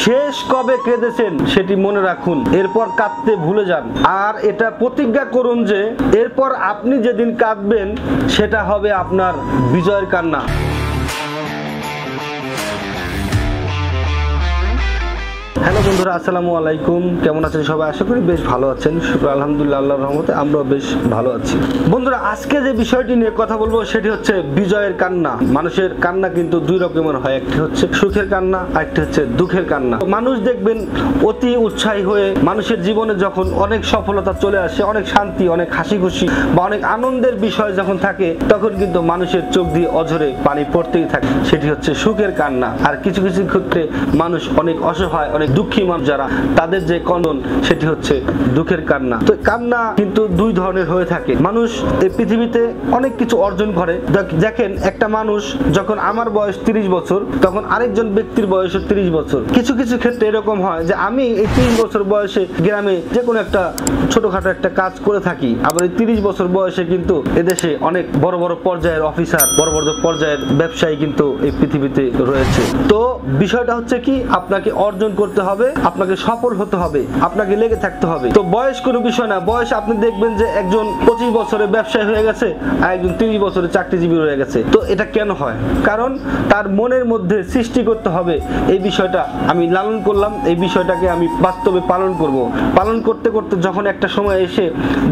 শেষ কবে কেঁদেছেন সেটি মনে রাখুন, এরপর কাঁদতে ভুলে যান। আর এটা প্রতিজ্ঞা করুন যে এরপর আপনি যেদিন কাঁদবেন সেটা হবে আপনার বিজয়ের কান্না। হ্যালো বন্ধুরা, আসসালামু আলাইকুম। কেমন আছেন সবাই? আশা করি বেশ ভালো আছেন। শুকর আলহামদুলিল্লাহ, আল্লাহর রহমতে আমরাও বেশ ভালো আছি। বন্ধুরা, আজকে যে বিষয়টি নিয়ে কথা বলবো সেটি হচ্ছে বিজয়ের কান্না। মানুষের কান্না কিন্তু দুই রকমের হয়, একটি হচ্ছে সুখের কান্না, আরেকটি হচ্ছে দুঃখের কান্না। মানুষ দেখবেন অতি উৎসাহী হয়ে মানুষের জীবনে যখন অনেক সফলতা চলে আসে, অনেক শান্তি, অনেক হাসি খুশি বা অনেক আনন্দের বিষয় যখন থাকে, তখন কিন্তু মানুষের চোখ দিয়ে অঝরে পানি পড়তেই থাকে, সেটি হচ্ছে সুখের কান্না। আর কিছু কিছু ক্ষেত্রে মানুষ অনেক অসহায়, অনেক দুঃখী মানুষ যারা, তাদের যে কন্দন সেটি হচ্ছে দুঃখের কান্না। তো কান্না কিন্তু দুই ধরনের হয়ে থাকে। মানুষ এই পৃথিবীতে অনেক কিছু অর্জন করে। দেখেন, একটা মানুষ যখন আমার বয়স 30 বছর, তখন আরেকজন ব্যক্তির বয়স 30 বছর। কিছু কিছু ক্ষেত্রে এরকম হয় যে আমি এই 30 বছর বয়সে গ্রামে যে কোনো একটা ছোটখাটো একটা কাজ করে থাকি, আবার এই 30 বছর বয়সে কিন্তু এদেশে অনেক বড় বড় পর্যায়ের অফিসার, বড় বড় পর্যায়ের ব্যবসায়ী কিন্তু এই পৃথিবীতে রয়েছে। তো বিষয়টা হচ্ছে কি, আপনাকে অর্জন করতে হবে, আপনাকে সফল হতে হবে, আপনাকে লেগে থাকতে হবে। তো বয়স কোনো বিষয় না। বয়স আপনি দেখবেন যে একজন 25 বছরে ব্যবসায়ী হয়ে গেছে আর একজন 30 বছরে চাকরিজীবী হয়ে গেছে। তো এটা কেন হয়? কারণ তার মনের মধ্যে সৃষ্টি করতে হবে এই বিষয়টা আমি লালন করলাম, এই বিষয়টাকে আমি বাস্তবে পালন করব। পালন করতে করতে যখন একটা সময় এসে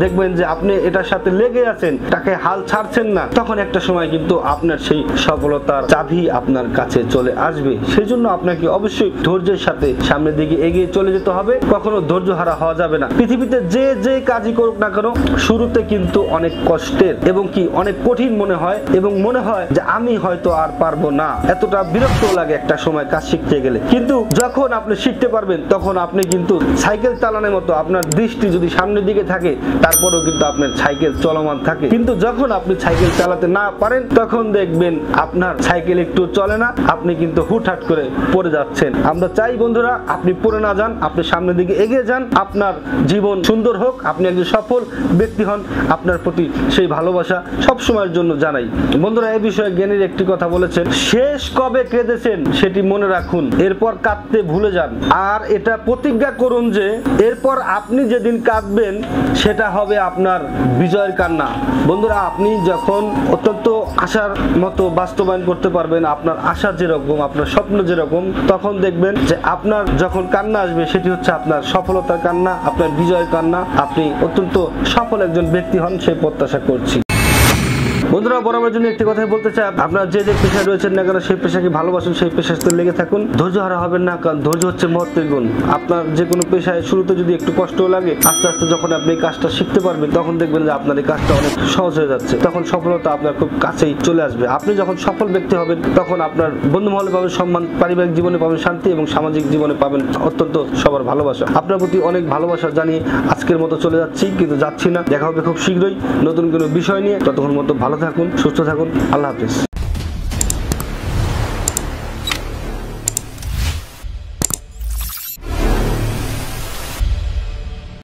দেখবেন যে আপনি এটার সাথে লেগে আছেন, তাকে হাল ছাড়ছেন না, তখন একটা সময় কিন্তু আপনার সেই সফলতার চাবি আপনার কাছে চলে আসবে। সেই জন্য আপনাকে অবশ্যই ধৈর্যের সাথে সামনের দিকে এগিয়ে চলে যেতে হবে। কখনো ধৈর্য হারা হওয়া যাবে না। পৃথিবীতে যে যে কাজই করুক না কেন, শুরুতে কিন্তু অনেক কষ্টের এবং কি অনেক কঠিন মনে হয়, এবং মনে হয় যে আমি হয়তো আর পারবো না, এতটা বিরক্ত লাগে একটা সময় কাজ শিখতে গেলে। কিন্তু যখন আপনি শিখতে পারবেন, তখন আপনি কিন্তু সাইকেল চালানোর মতো আপনার দৃষ্টি যদি সামনের দিকে থাকে, তারপরেও কিন্তু আপনার সাইকেল চলমান থাকে। কিন্তু যখন আপনি সাইকেল চালাতে না পারেন, তখন দেখবেন আপনার সাইকেল একটু চলে না, আপনি কিন্তু হুটহাট করে পড়ে যাচ্ছেন। আমরা চাই বন্ধুরা, আপনি পড়ে না যান, আপনি সামনের দিকে এগিয়ে যান, আপনার জীবন সুন্দর হোক, আপনি একজন সফল ব্যক্তি হন। আপনার প্রতি সেই ভালোবাসা সব সময়ের জন্য জানাই। বন্ধুরা, এই বিষয়ে জ্ঞানীর একটি কথা বলেছেন, শেষ কবে কেঁদেছেন সেটি মনে রাখুন, এরপর কাঁদতে ভুলে যান। আর এটা প্রতিজ্ঞা করুন যে এরপর আপনি যেদিন কাঁদবেন সেটা হবে আপনার বিজয়ের কান্না। বন্ধুরা, আপনি যখন অত্যন্ত আশার মতো বাস্তবায়ন করতে পারবেন, আপনার আশা যেরকম, আপনার স্বপ্ন যেরকম, তখন দেখবেন যে আপনার যখন কান্না আসবে সেটি হচ্ছে আপনার সফলতার কান্না, আপনার বিজয়ের কান্না। আপনি অত্যন্ত সফল একজন ব্যক্তি হন, সেই প্রত্যাশা করছি। বন্ধুরা, বরাবর জন্য একটি কথাই বলতে চাই, আপনারা যে যে পেশায় রয়েছেন না কেন, সেই পেশাকে ভালোবাসুন, সেই পেশার সাথে লেগে থাকুন, ধৈর্য হারা হবেন না। কারণ ধৈর্য হচ্ছে মহত্বের গুণ। আপনার যে কোনো পেশায় শুরুতে যদি একটু কষ্ট লাগে, আস্তে আস্তে যখন আপনি এই কাজটা শিখতে পারবেন, তখন দেখবেন যে আপনার এই কাজটা অনেক সহজ হয়ে যাচ্ছে, তখন সফলতা আপনার খুব কাছেই চলে আসবে। আপনি যখন সফল ব্যক্তি হবেন, তখন আপনার বন্ধু মহলে পাবেন সম্মান, পারিবারিক জীবনে পাবেন শান্তি, এবং সামাজিক জীবনে পাবেন অত্যন্ত সবার ভালোবাসা। আপনার প্রতি অনেক ভালোবাসা জানিয়ে আজকের মতো চলে যাচ্ছি, কিন্তু যাচ্ছি না। দেখা হবে খুব শীঘ্রই নতুন কোনো বিষয় নিয়ে। ততক্ষণ মতো ভালো থাকুন, সুস্থ থাকুন। আল্লাহ হাফেজ।